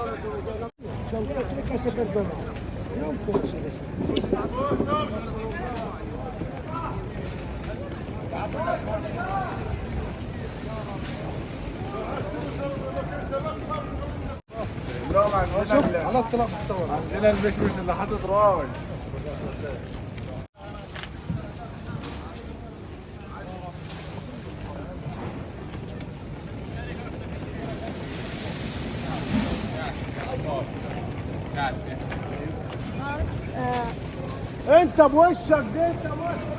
Sono tre case perdonate, non posso adesso. شوف على الطلاق الصور عندنا المشمش اللي حاطط راي. انت بوشك دي انت بوشك.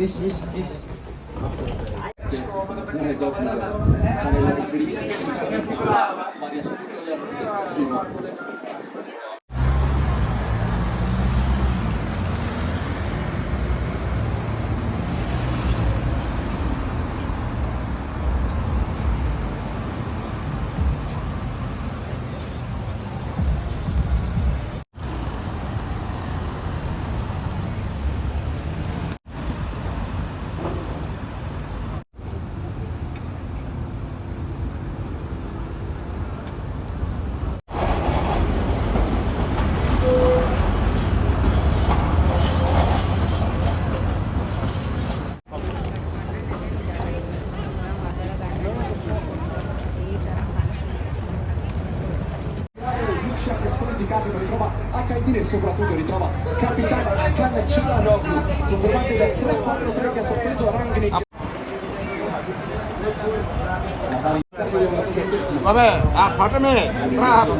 Viş. Ritrova HID e soprattutto ritrova capitano Khan Cialanoglu sul comando del 3-4-3 che ha sorpreso Rangnick. Vabbè, a parte me, bravo.